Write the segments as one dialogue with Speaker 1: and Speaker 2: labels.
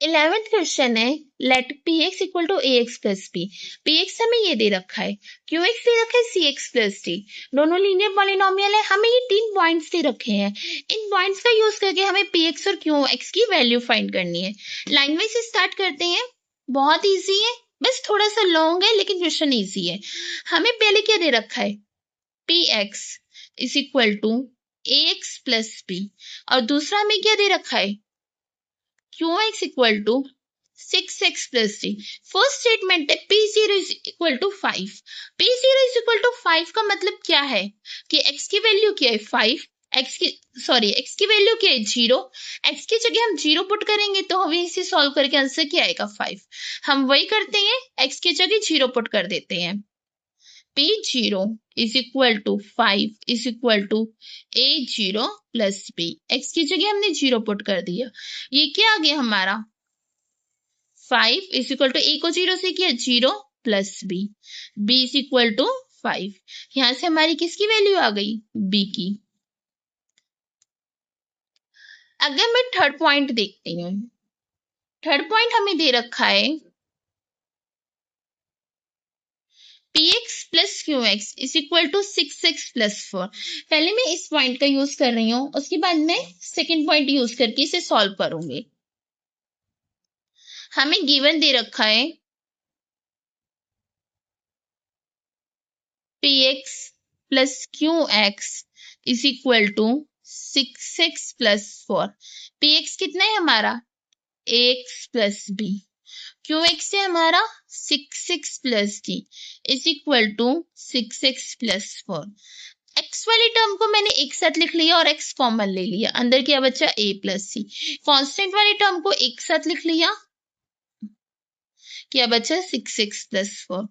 Speaker 1: 11th question है let P X equal to A x plus B. P X हमें ये दे रखा है, क्यू एक्स दे रखा है सी एक्स प्लस डी, दोनों लीनियर पॉलिनोमियल है। हमें ये 3 पॉइंट्स दे रखे हैं, इन पॉइंट्स का यूज करके हमें पी एक्स और क्यू एक्स की वैल्यू फाइंड करनी है। लाइन वाइज स्टार्ट करते हैं, बहुत ईजी है, बस थोड़ा सा लॉन्ग है लेकिन क्वेश्चन ईजी है। हमें पहले क्या दे रखा है, p x is equal to A x plus b, और दूसरा हमें क्या दे रखा है, q x equal to 6x plus d. First statement है p zero is equal to 5। P zero is equal to 5 का मतलब क्या है कि x की वैल्यू क्या है 5, x की वैल्यू क्या है 0, x की जगह हम 0 पुट करेंगे तो हमें इसे सॉल्व करके आंसर क्या आएगा 5। हम वही करते हैं, x की जगह 0 पुट कर देते हैं। P0 is equal to 5 is equal to A0 plus B। x की जगह हमने 0 पुट कर दिया, ये क्या आ गया हमारा 5 इज इक्वल टू A को 0 से किया 0 plus B, B is equal to 5। यहां से हमारी किसकी वैल्यू आ गई, B की। अगर मैं थर्ड पॉइंट देखती हूँ, थर्ड पॉइंट हमें दे रखा है px plus Q X is equal to 6x plus 4। पहले मैं इस पॉइंट का यूज कर रही हूँ, उसके बाद मैं सेकेंड पॉइंट यूज करके इसे सॉल्व करूंगी। हमें गिवन दे रखा है px plus Q X is equal to 6x plus 4। px कितना है हमारा ax plus b, Q X है हमारा 6x plus D is equal to 6x plus 4। X वाली टर्म को मैंने एक साथ लिख लिया और एक्स कॉमन ले लिया, अंदर क्या बचा a प्लस सी। कॉन्स्टेंट वाली टर्म को एक साथ लिख लिया, क्या बचा 6x प्लस 4।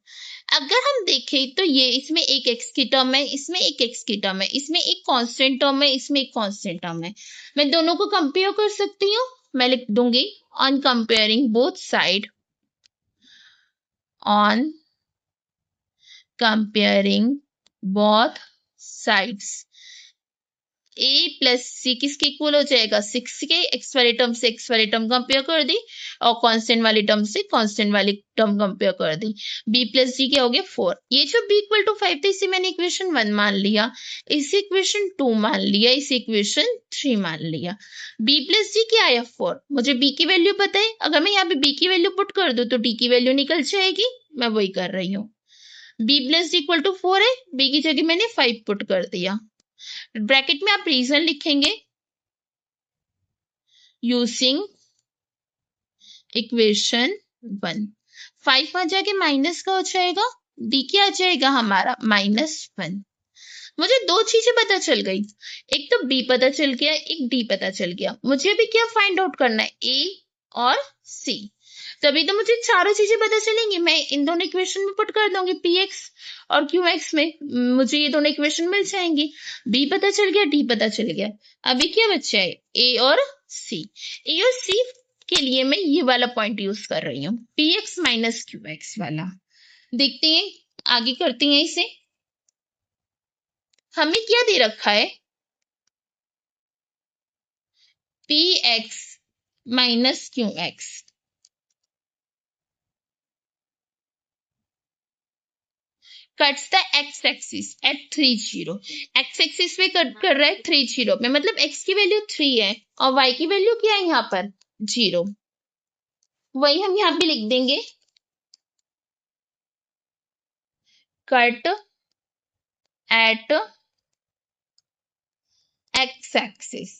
Speaker 1: अगर हम देखें तो ये इसमें एक x की टर्म है, इसमें एक x की टर्म है, इसमें एक कांस्टेंट टर्म है, इसमें एक कांस्टेंट टर्म है। मैं दोनों को कंपेयर कर सकती हूँ, मैं लिख दूंगी ऑन कंपेयरिंग बोथ साइड, ऑन comparing both sides, a plus c किसके इक्वल हो जाएगा 6 के। एक्स वाली टर्म से एक्स वाली टर्म कंपेयर कर दी और कांस्टेंट वाली टर्म से कांस्टेंट वाली टर्म कंपेयर कर दी, b प्लस डी क्या हो गया 4। ये जो b इक्वल टू 5 था इसे मैंने इक्वेशन 1 मान लिया, इसे इक्वेशन 2 मान लिया, इसे इक्वेशन 3 मान लिया। b प्लस डी क्या आया 4, मुझे b की वैल्यू पता है, अगर मैं यहाँ पे b की वैल्यू पुट कर दूं तो d की वैल्यू निकल जाएगी, मैं वही कर रही हूँ। b plus D equal to 4 है, b की जगह मैंने 5 पुट कर दिया। ब्रैकेट में आप रीजन लिखेंगे यूजिंग इक्वेशन 1। 5 आ जाके माइनस का हो जाएगा, d क्या आ जाएगा हमारा -1। मुझे दो चीजें पता चल गई, एक तो b पता चल गया, एक d पता चल गया। मुझे अभी क्या फाइंड आउट करना है, a और c। तभी तो मुझे चारों चीजें पता चलेंगी, मैं इन दोनों इक्वेशन में पुट कर दूंगी px और qx में, मुझे ये दोनों इक्वेशन मिल जाएंगी। b पता चल गया, d पता चल गया, अभी क्या बचा है a और c। a और c के लिए मैं ये वाला पॉइंट यूज कर रही हूँ, px माइनस qx वाला। देखते हैं आगे करते हैं इसे। हमें क्या दे रखा है px minus qx, cuts the X axis at 3 0। X axis पे कट कर रहा है 3 0 पे, मतलब एक्स की वैल्यू 3 है और वाई की वैल्यू क्या है यहाँ पर 0, वही हम यहाँ पे लिख देंगे cut at X axis,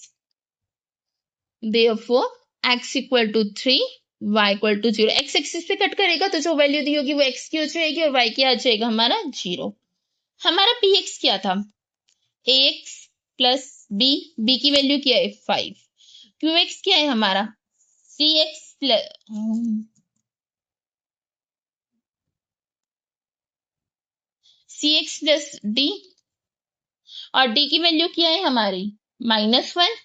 Speaker 1: therefore x equal to 3 y equal to 0। X axis पे कट करेगा तो जो वैल्यू दी होगी वो x की हो जाएगी और y क्या आ जाएगा हमारा 0। हमारा px क्या था ax प्लस b की वैल्यू क्या है 5, qx क्या है हमारा cx plus cx plus d, और d की वैल्यू क्या है हमारी -1।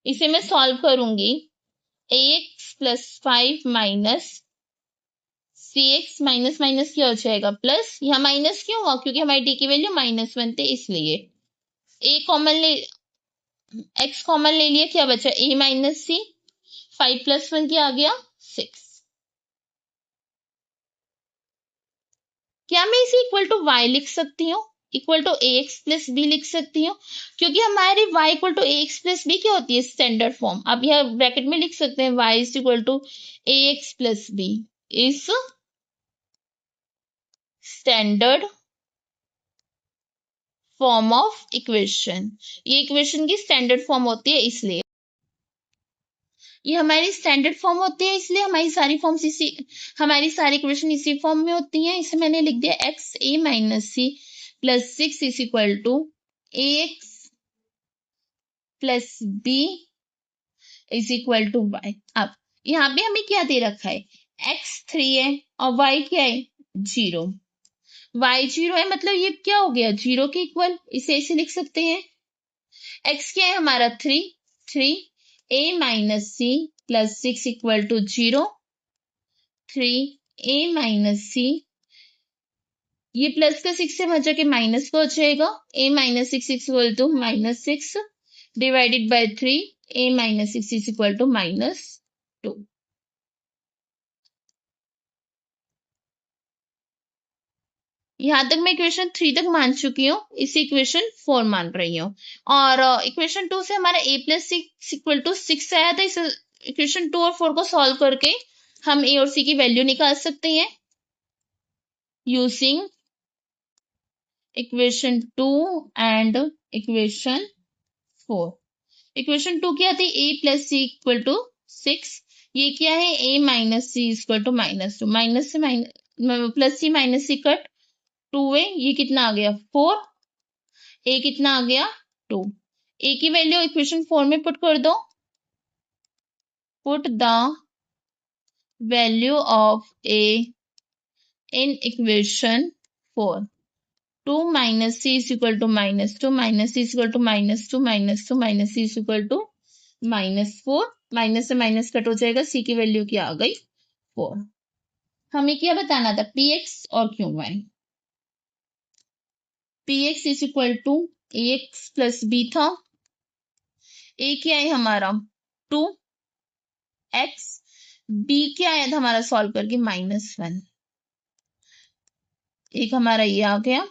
Speaker 1: इसे मैं सॉल्व करूंगी, ax plus 5 minus cx minus minus क्या हो जाएगा प्लस, यहाँ माइनस क्यों हुआ क्योंकि हमारी d की वैल्यू -1 थे इसलिए। a कॉमन ले, x कॉमन ले लिया, क्या बचा a माइनस सी, 5 + 1 क्या आ गया 6। क्या मैं इसे इक्वल टू y लिख सकती हूँ, equal to ax plus b लिख सकती हूँ, क्योंकि हमारी y equal to ax plus b क्या होती है स्टैंडर्ड फॉर्म। अब यह ब्रैकेट में लिख सकते हैं y is equal to ax plus b is standard form of equation. ये इक्वेशन की स्टैंडर्ड फॉर्म होती है, इसलिए ये हमारी स्टैंडर्ड फॉर्म होती है, इसलिए हमारी सारी इक्वेशन इसी फॉर्म में होती हैं। इसे मैंने लिख दिया X A minus C plus 6 is equal to A x plus B is equal to Y. अब यहाँ पे हमें क्या दे रखा है, एक्स 3 है और वाई क्या है 0। वाई 0 है मतलब ये क्या हो गया 0 के इक्वल, इसे ऐसे लिख सकते हैं। एक्स क्या है हमारा 3 a minus C plus 6 equal to 0, 3 a minus c, ये प्लस का 6 से बचा के माइनस को हो जाएगा, a minus 6 equal to -6 divided by 3, a minus 6 is equal to -2। यहां तक मैं इक्वेशन 3 तक मान चुकी हूँ, इसे इक्वेशन 4 मान रही हूँ। और इक्वेशन 2 से हमारा a प्लस 6 इक्वल टू 6 आया था। इस इक्वेशन 2 और 4 को सॉल्व करके हम a और c की वैल्यू निकाल सकते हैं using equation 2 and equation 4। Equation 2 क्या थी, a plus C equal to 6, ये क्या है a minus C equal to -2, minus से minus plus C minus C cut 2 है, ये कितना आ गया 4, a कितना आ गया 2। a की वैल्यू इक्वेशन 4 में पुट कर दो, put the value of a in equation 4, 2 minus c is equal to -2, minus c is equal to -2, -2 minus c is equal to -4, minus से माइनस कट हो जाएगा, c की वैल्यू क्या आ गई 4। हमें क्या बताना था px और qy। px is equal to ax plus b था, a क्या है हमारा 2x, b क्या आया था हमारा सॉल्व करके -1, एक हमारा ये आ गया।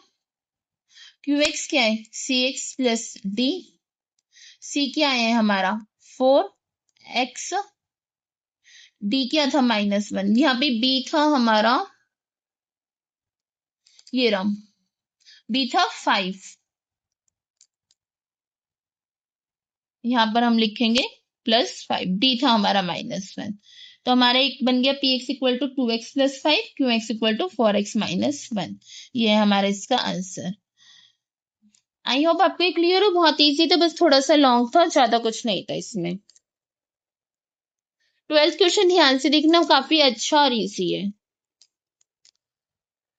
Speaker 1: qx क्या है cx प्लस d, c क्या है हमारा 4x, d क्या था -1, यहाँ पे b था हमारा, ये रहा b था 5, यहाँ पर हम लिखेंगे +5, d था हमारा -1, तो हमारा एक बन गया px equal to 2x plus 5, qx equal to 4x -1। ये है हमारा इसका आंसर। आई होप आपको ये क्लियर हो, बहुत इजी था, बस थोड़ा सा लॉन्ग था, ज्यादा कुछ नहीं था इसमें। 12th क्वेश्चन ध्यान से देखना, काफी अच्छा और इजी है।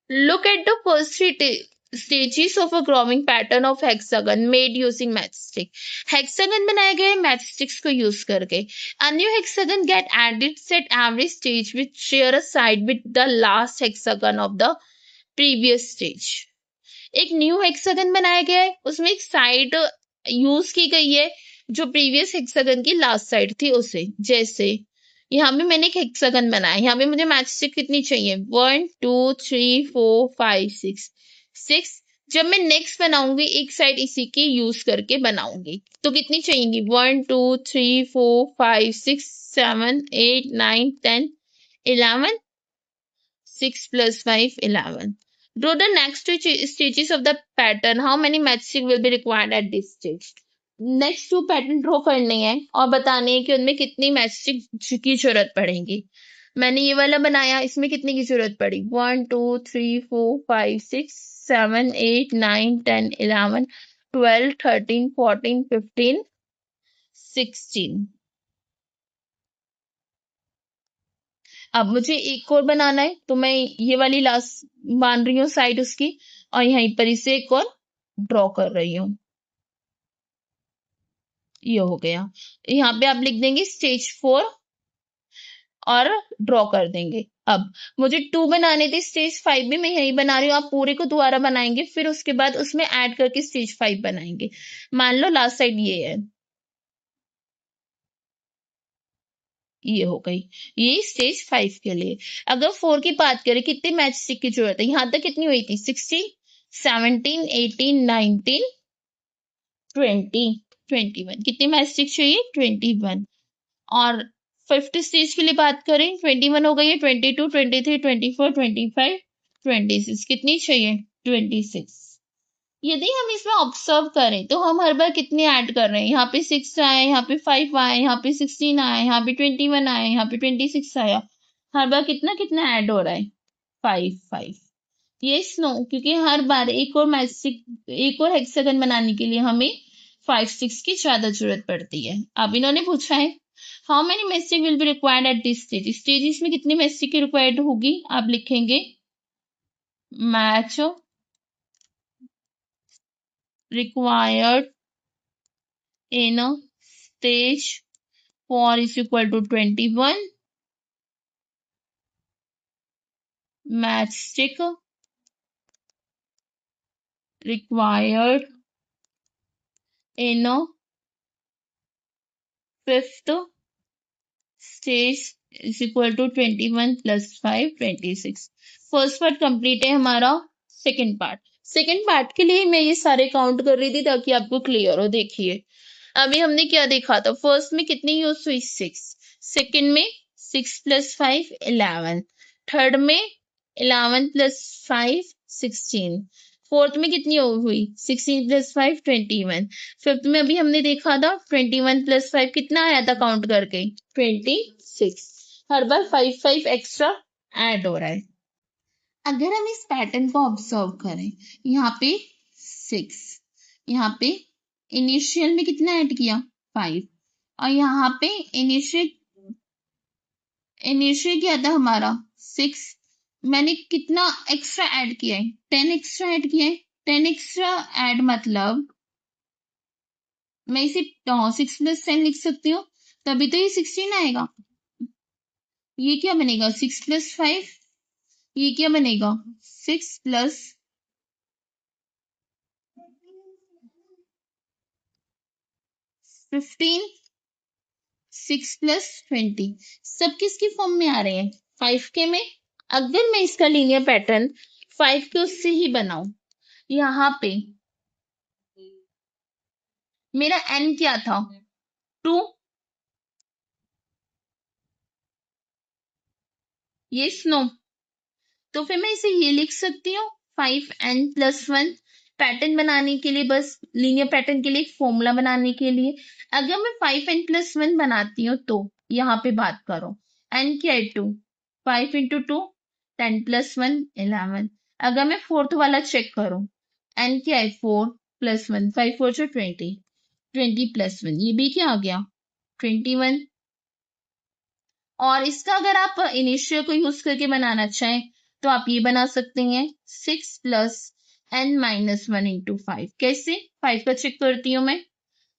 Speaker 1: Look at the first three stages of a growing pattern of hexagon made using matchstick. Hexagon बनाए गए matchsticks को use करके। A new hexagon get added at every stage which share a side with the last hexagon of the previous stage. एक new hexagon बनाया गया है, उसमें एक साइड यूज की गई है जो प्रीवियस हेक्सागन की लास्ट साइड थी उसे। जैसे यहाँ पे मैंने एक हेक्सागन बनाया, यहाँ पे मुझे मैच स्टिक कितनी चाहिए 1 2 3 4 5 6। जब मैं नेक्स्ट बनाऊंगी एक साइड इसी की यूज करके बनाऊंगी, तो कितनी चाहिएगी 1 2 3 4 5 6 7 8 9 10 11, 6 plus 5 11. Draw the next two stages of the pattern. How many matchstick will be required at this stage? Next 2 pattern draw करने हैं और बताने हैं कि उनमें कितनी मैचस्टिक की जरूरत पड़ेगी। मैंने ये वाला बनाया, इसमें कितने की जरूरत पड़ी 1 2 3 4 5 6 7 8 9 10 11 12 13 14 15 16। अब मुझे एक और बनाना है, तो मैं ये वाली लास्ट मान रही हूँ साइड उसकी, और यहीं पर इसे एक और ड्रॉ कर रही हूँ। ये हो गया, यहाँ पे आप लिख देंगे स्टेज 4 और ड्रॉ कर देंगे। अब मुझे 2 बनाने थे, स्टेज 5 भी मैं यही बना रही हूँ, आप पूरे को दोबारा बनाएंगे, फिर उसके बाद उसमें ऐड करके स्टेज 5 बनाएंगे। मान लो लास्ट साइड ये है, ये हो गई, ये स्टेज 5 के लिए। अगर 4 की बात करें, कितने मैच स्टिक की जरूरत है? यहां तक कितनी हुई थी? 16, 17, 18, 19, 20, 21। कितनी मैच स्टिक चाहिए? 21। और फिफ्थ स्टेज के लिए बात करें, 21 हो गई है, 22, 23, 24, 25, 26। कितनी चाहिए? 26। यदि हम इसमें ऑब्जर्व करें तो हम हर बार कितने ऐड कर रहे हैं? यहाँ पे 6 आए, यहाँ पे 5 आए, यहाँ पे 16 आए, यहाँ पे 21 आए, यहाँ पे 26 आया। हर बार कितना कितना ऐड हो रहा है? 5 5। यस नो, क्योंकि हर बार एक और हेक्सागन बनाने के लिए हमें 5 6 की ज्यादा जरूरत पड़ती है। अब इन्होंने पूछा है how many matchstick will be required at this stage. Stage में कितनी मैस्टिक की रिक्वायर्ड होगी? आप लिखेंगे match required in stage 4 is equal to 21 matchstick required in fifth stage is equal to 21 plus 5 26। First part complete है हमारा। Second part के लिए मैं ये सारे काउंट कर रही थी ताकि आपको क्लियर हो। देखिए अभी हमने क्या देखा था? फर्स्ट में कितनी यूज हुई? 6। सेकेंड में 6 प्लस 5 11। थर्ड में 11 प्लस 5 16। फोर्थ में कितनी हुई? 16 प्लस 5 21। फिफ्थ में अभी हमने देखा था 21 प्लस 5 कितना आया था काउंट करके? 26। हर बार 5 5 एक्स्ट्रा ऐड हो रहा है। अगर हम इस पैटर्न को ऑब्जर्व करें, यहाँ पे 6, यहाँ पे इनिशियल में कितना ऐड किया? 5। और यहाँ पे इनिशियल क्या था हमारा? 6। मैंने कितना एक्स्ट्रा ऐड किया है? 10 एक्स्ट्रा ऐड किया है। 10 एक्स्ट्रा ऐड मतलब मैं इसे 6 प्लस 10 लिख सकती हूँ, तभी तो ये 16 आएगा। ये क्या बनेगा? 6 प्लस 5। ये क्या बनेगा? 6 प्लस 15, 6 प्लस 20। सब किसकी फॉर्म में आ रहे हैं? 5 के में। अगर मैं इसका लीनियर पैटर्न 5 के उससे ही बनाऊं, यहाँ पे मेरा n क्या था? 2। ये नो, तो फिर मैं इसे ये लिख सकती हूँ 5n+1। पैटर्न बनाने के लिए, बस लीनियर पैटर्न के लिए एक फॉर्मूला बनाने के लिए। अगर मैं 5n+1 बनाती हूँ तो यहाँ पे बात करो, n क्या है? 2। 5 इंटू 2 10 प्लस 1 11। अगर मैं फोर्थ वाला चेक करूँ, n क्या है? 4 प्लस 1 5 4 जो 20 20 प्लस 1 ये भी क्या आ गया? 21। और इसका अगर आप इनिशियल को यूज करके बनाना चाहें तो आप ये बना सकते हैं 6 प्लस n-1 इंटू 5। कैसे? 5 का चेक करती हूँ मैं।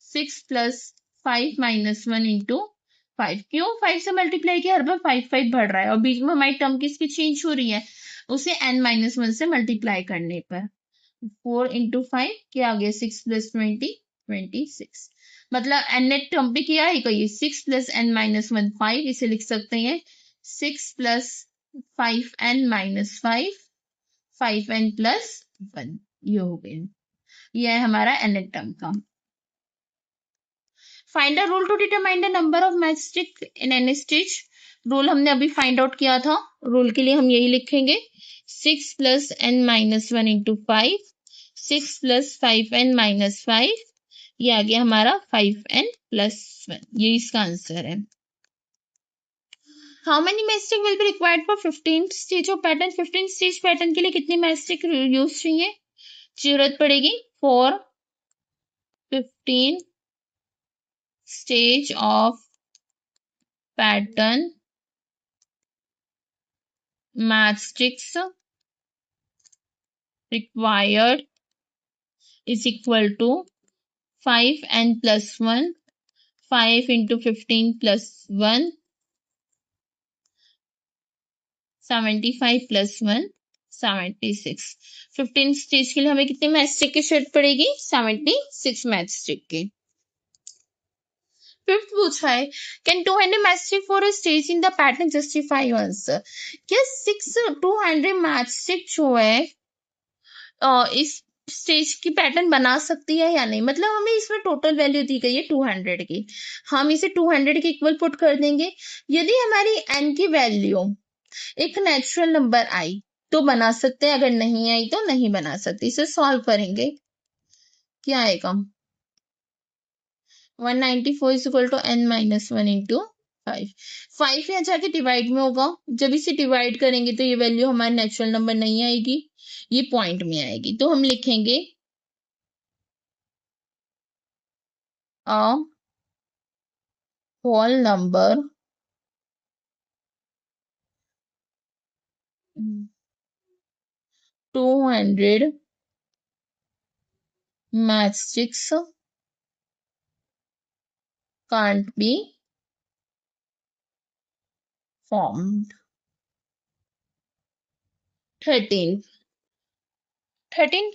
Speaker 1: 6 प्लस 5-1 इंटू 5। क्यों 5 से मल्टीप्लाई किया? हर बार 5 5 बढ़ रहा है और बीच में हमारी टर्म किसकी चेंज हो रही है? उसे n-1 से मल्टीप्लाई करने पर 4 इंटू 5 क्या आ गया? 6 प्लस 20 26। मतलब एन नेट टर्म पे क्या आएगा? ये 6 प्लस n-1 5। इसे लिख सकते हैं 6 प्लस 5n-5 5n प्लस 1। ये हो गया, ये है हमारा एन नेट टर्म का। Find a rule to determine the number of match stick in N stitch. Rule हमने अभी फाइंड आउट किया था। रूल के लिए हम यही लिखेंगे 6 plus n-1 into 5 6 plus 5n-5। ये आ गया हमारा 5n+1। ये इसका आंसर है। How many matchstick will be required for 15 stage of pattern. 15 stage pattern के लिए कितनी मैस्टिक यूज चाहिए? जरूरत पड़ेगी for 15 stage of pattern matchsticks required is equal to 5n+1 5 into 15 plus 1 75 plus 1 76। 15 stage के लिए हमें कितने मैच स्टिक की जरूरत पड़ेगी? 76 मैच स्टिक की। फिफ्थ पूछा है, can 200 match stick for a stage in the pattern justify your answer. क्या 200 मैच स्टिक जो है इस स्टेज की पैटर्न बना सकती है या नहीं, मतलब हमें इसमें टोटल वैल्यू दी गई है 200 की, हम इसे 200 के इक्वल पुट कर देंगे। यदि हमारी n की वैल्यू एक नेचुरल नंबर आई तो बना सकते हैं, अगर नहीं आई तो नहीं बना सकते। इसे सॉल्व करेंगे, क्या आएगा, 194 is equal to n minus one into 5 यहाँ जाके डिवाइड में होगा, जब इसे डिवाइड करेंगे तो ये वैल्यू हमारी नेचुरल नंबर नहीं आएगी, ये पॉइंट में आएगी। तो हम लिखेंगे a whole number 200 matchsticks can't be formed। 13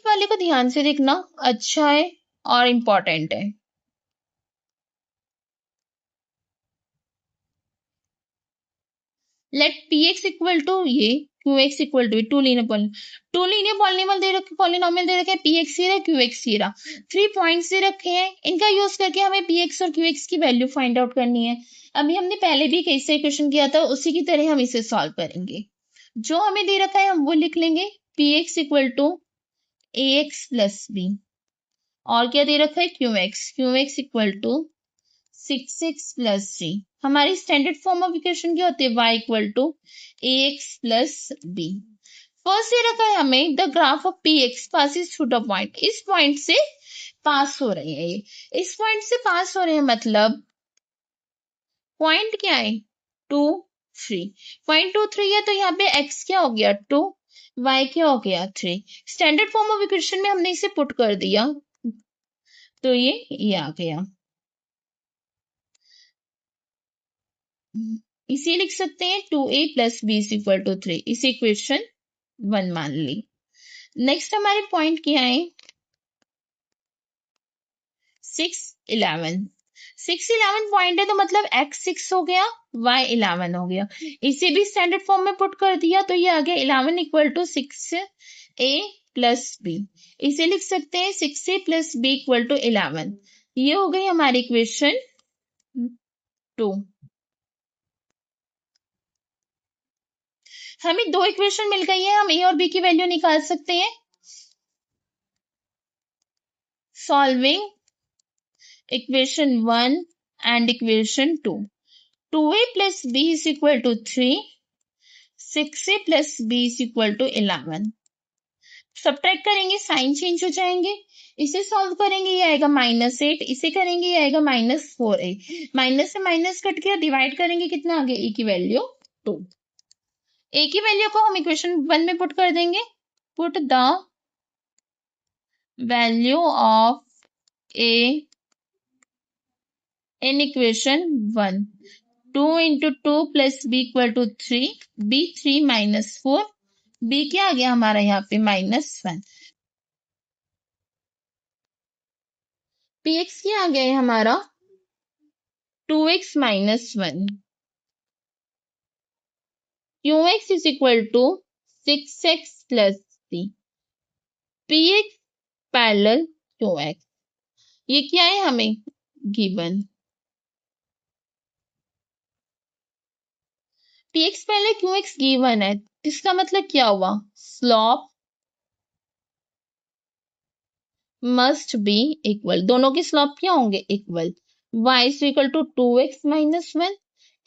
Speaker 1: वाले को ध्यान से देखना, अच्छा है और इम्पोर्टेंट है। लेट px इक्वल टू ये qx equal to two linear polynomial दे रखे हैं, px ही रहा qx ही रहा, 3 पॉइंट्स दे रखे हैं, इनका यूज करके हमें px और qx की वैल्यू फाइंड आउट करनी है। अभी हमने पहले भी कैसे क्वेश्चन किया था, उसी की तरह हम इसे सॉल्व करेंगे। जो हमें दे रखा है हम वो लिख लेंगे, px equal to ax plus b, और क्या दे रखा है qx equal to 6x plus c। हमारी स्टैंडर्ड फॉर्म ऑफ इक्वेशन क्या होती है, y equal to ax plus b। First दे रखा है हमें the graph of px passes through the point, इस पॉइंट से पास हो रहे हैं, ये इस पॉइंट से पास हो रहे हैं, मतलब पॉइंट क्या है 2 3, पॉइंट 2 3 है, तो यहाँ पे x क्या हो गया 2, y क्या हो गया 3। स्टैंडर्ड फॉर्म ऑफ इक्वेशन में हमने इसे पुट कर दिया तो ये आ गया। इसे लिख सकते हैं 2a plus B is equal to 3, इसे इक्वेशन 1 मान ली। नेक्स्ट हमारे पॉइंट क्या है 6 11, 6 11 पॉइंट है, तो मतलब x 6 हो गया y 11 हो गया, इसे भी स्टैंडर्ड फॉर्म में पुट कर दिया तो ये आ गया 11 equal to 6a plus B. इसे लिख सकते हैं 6a plus B equal to 11, ये हो गई हमारी इक्वेशन 2। हमें दो इक्वेशन मिल गई है, हम ए और बी की वैल्यू निकाल सकते हैं। Solving equation 1 and equation 2, 2a plus b is equal to 3, 6a plus b is equal to 11। Subtract करेंगे साइन चेंज हो जाएंगे, इसे सॉल्व करेंगे ये आएगा -8, इसे करेंगे ये आएगा -4a, माइनस से माइनस कट गया, डिवाइड करेंगे कितना आ गया ए की वैल्यू 2। ए की वैल्यू को हम इक्वेशन 1 में पुट कर देंगे, put the value of A in equation 1, 2 into 2 plus B equal to 3, B 3 minus 4, B क्या आ गया हमारा यहाँ पे -1, पी एक्स क्या आ गया है हमारा 2x minus 1, Q X is equal to 6x plus c, P X parallel Q X, ये क्या है हमें गिवन। पी एक्स पहले क्यू एक्स गिवन है, इसका मतलब क्या हुआ, स्लॉप मस्ट बी इक्वल, दोनों के स्लॉप क्या होंगे equal, y is equal to 2x minus 1,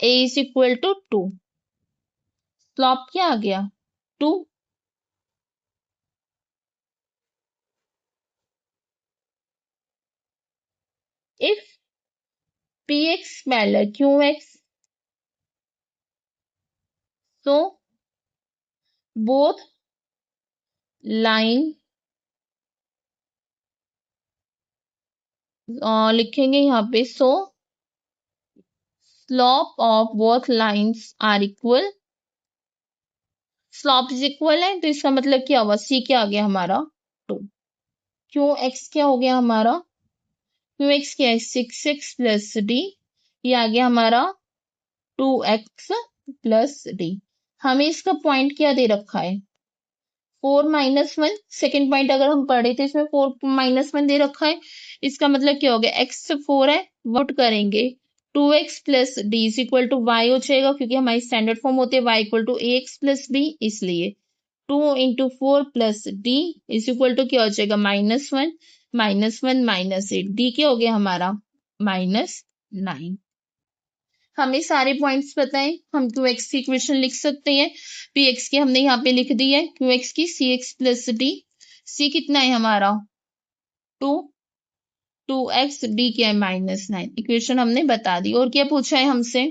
Speaker 1: a is equal to 2, slope क्या आ गया 2। If px parallel qx, so both line लिखेंगे यहाँ पे, so slope of both lines are equal, slope is equal है तो इसका मतलब क्या हुआ, c क्या आ गया हमारा 2, क्यू एक्स क्या हो गया हमारा, क्यू एक्स क्या है 6x प्लस डी, ये आ गया हमारा 2x+d। हमें इसका पॉइंट क्या दे रखा है, 4-1। सेकेंड पॉइंट अगर हम पढ़े थे इसमें 4-1 दे रखा है। इसका मतलब क्या हो गया, x 4 है, वोट करेंगे 2x+d is equal to Y हो जाएगा, क्योंकि हमारी स्टैंडर्ड फॉर्म होते हैं y इक्वल टू ax+b, इसलिए 2 × 4 + d इज इक्वल टू क्या हो जाएगा, -1 -1 -8, d क्या हो गया हमारा -9। हमें सारे पॉइंट्स पता है, हम क्यू एक्स की इक्वेशन लिख सकते हैं। पी एक्स की हमने यहाँ पे लिख दी है, क्यू एक्स की सी एक्स प्लस डी। सी कितना है हमारा 2, 2x, डी क्या है -9। इक्वेशन हमने बता दी। और क्या पूछा है हमसे,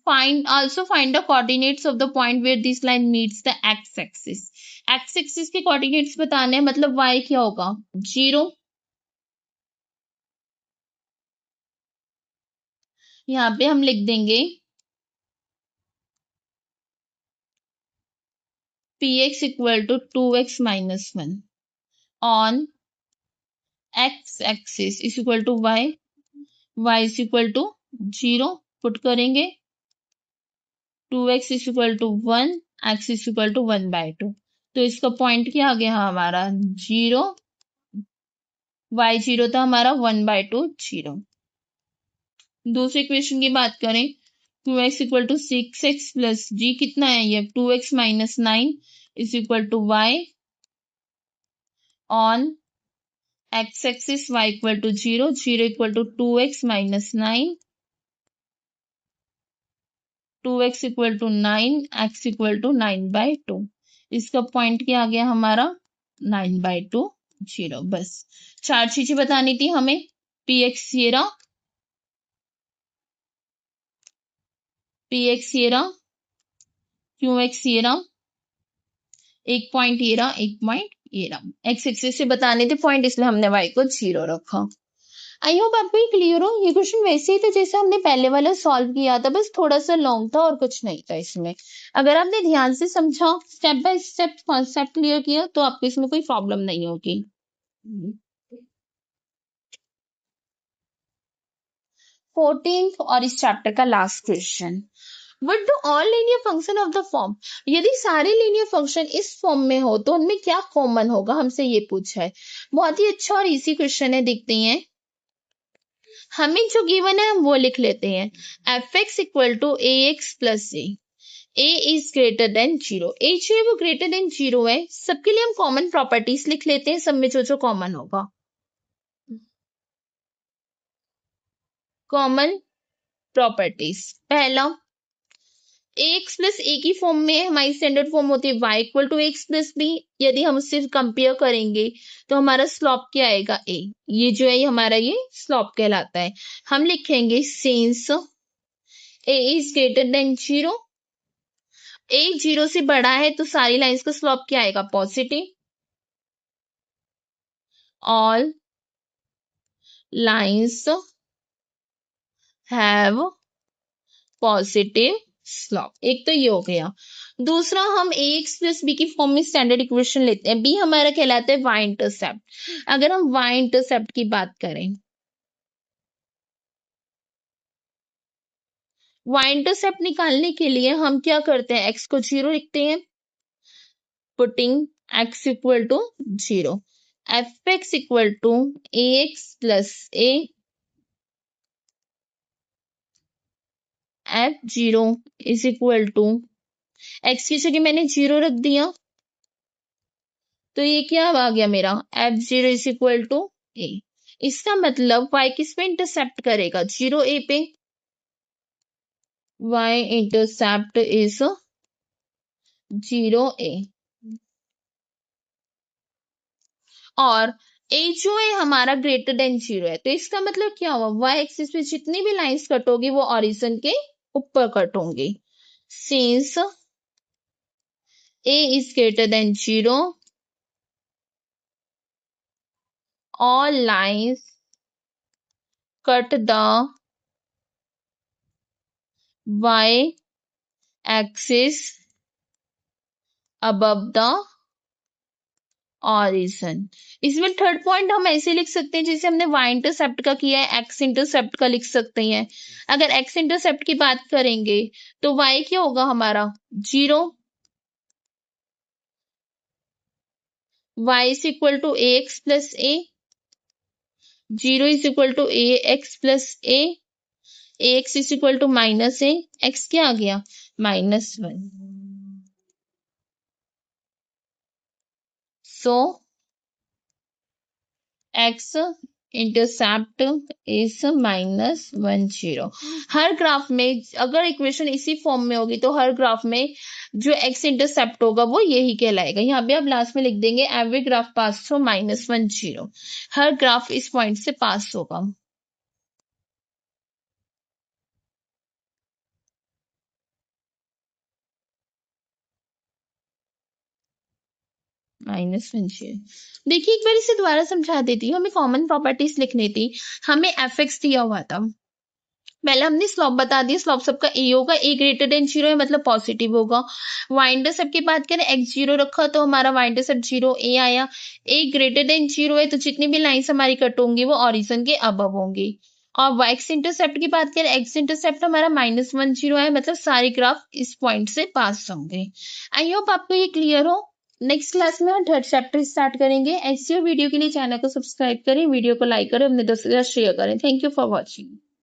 Speaker 1: find the coordinates of the point where this line meets the X axis. X axis के कोऑर्डिनेट्स बताने हैं, मतलब y क्या होगा 0। यहाँ पे हम लिख देंगे P X equal to 2x - 1 on x axis is equal to y, y is equal to 0 put करेंगे, 2x is equal to 1, x is equal to 1/2। तो इसका पॉइंट क्या आ गया हमारा 0, y 0 था हमारा, 1/2 0। दूसरे इक्वेशन की बात करें, 2x equal to 6x plus जी कितना है ये 2x - 9 is equal to y on x axis y equal to 0, 0 equal to 2x - 9, 2x equal to 9, x equal to 9/2। इसका पॉइंट क्या आ गया हमारा 9/2 0। बस 4 चीजें बतानी थी हमें, पी एक्स ये रहा, पी एक्स ये रहा, क्यू एक्स ये रहा, एक पॉइंट ये रहा, एक पॉइंट ये रहा। एक्स एक्सिस से बताने थे पॉइंट, इसलिए हमने y को 0 रखा। आई होप आपको ये क्लियर हो। ये क्वेश्चन वैसे ही था जैसे हमने पहले वाला सॉल्व किया था, बस थोड़ा सा लॉन्ग था और कुछ नहीं था इसमें। अगर आपने ध्यान से समझा, step by step concept clear किया, तो आपको इसमें कोई प्रॉब्लम नहीं होगी। 14th और इस चैप्टर का last question, what do all linear function of the form. यदि सारे लीनियर फंक्शन इस फॉर्म में हो तो उनमें क्या कॉमन होगा, हमसे ये पूछा है। बहुत ही अच्छा और इजी क्वेश्चन है, देखते हैं। हमें जो गिवन है हम वो लिख लेते हैं, F X equal to A x plus A is greater than 0। A जो है वो ग्रेटर देन 0 है। सबके लिए हम कॉमन प्रॉपर्टीज लिख लेते हैं, सब में जो जो कॉमन होगा। कॉमन प्रॉपर्टीज, पहला एक्स प्लस ए की फॉर्म में हमारी स्टैंडर्ड फॉर्म होती है y equal to X plus B. यदि हम उससे कंपेयर करेंगे तो हमारा स्लॉप क्या आएगा a। ये जो है हमारा ये स्लॉप कहलाता है। हम लिखेंगे since a is greater than 0, a 0 से बड़ा है तो सारी लाइंस का स्लॉप क्या आएगा positive. All lines have positive slope, एक तो ये हो गया। दूसरा हम ए एक्स प्लस बी की फॉर्म में स्टैंडर्ड इक्वेशन लेते हैं, बी हमारा कहलाता है वाई इंटरसेप्ट। अगर हम वाई इंटरसेप्ट की बात करें, वाई इंटरसेप्ट निकालने के लिए हम क्या करते हैं, एक्स को 0 लिखते हैं, putting X equal to 0, F X equal to A x plus A, F 0 is equal to X की जगह मैंने 0 रख दिया, तो ये क्या आ गया मेरा f0 इज इक्वल टू ए। इसका मतलब y किस पे इंटरसेप्ट करेगा 0 a पे, y इंटरसेप्ट इज 0 a। और a जो है हमारा ग्रेटर देन 0 है, तो इसका मतलब क्या हुआ, y एक्सिस पे जितनी भी लाइंस कट होगी वो ऑरिजिन के ऊपर कट होंगी। Since a is greater than 0, all lines cut the y axis above the origin. इसमें थर्ड पॉइंट हम ऐसे लिख सकते हैं जैसे हमने y इंटरसेप्ट का किया है, x इंटरसेप्ट का लिख सकते हैं। अगर x इंटरसेप्ट की बात करेंगे तो y क्या होगा हमारा 0, y is equal to A x plus A, 0 is equal to A x plus A X is equal to minus A, X क्या आ गया -1। So x intercept is -1 0। हर ग्राफ में अगर इक्वेशन इसी फॉर्म में होगी तो हर ग्राफ में जो x इंटरसेप्ट होगा वो यही कहलाएगा। यहाँ पे आप लास्ट में लिख देंगे एवरी ग्राफ पास थ्रू -1 0। हर ग्राफ इस पॉइंट से पास होगा। -1 0। देखिए एक बार इसे दोबारा समझा देती हूँ। हमें कॉमन प्रॉपर्टीज लिखनी थी। हमें एफ एक्स दिया हुआ था, पहले हमने स्लॉप बता दिया, स्लॉप सबका ए होगा, ए ग्रेटर देन 0 है मतलब पॉजिटिव होगा। वाई इंटरसेप्ट की बात करें x 0 रखा तो हमारा वाई इंटरसेप्ट 0 ए आया। ए ग्रेटर देन 0 है तो जितनी भी लाइंस हमारी कट होंगी वो ऑरिजिन के अबव होंगी। और एक्स इंटरसेप्ट की बात करें, एक्स इंटरसेप्ट हमारा -1 0 है मतलब सारे ग्राफ इस पॉइंट से पास होंगे। आई होप आपको ये क्लियर हो। नेक्स्ट क्लास में हम थर्ड चैप्टर स्टार्ट करेंगे। ऐसी वीडियो के लिए चैनल को सब्सक्राइब करें, वीडियो को लाइक करें, अपने दोस्तों के साथ शेयर करें। Thank you for watching.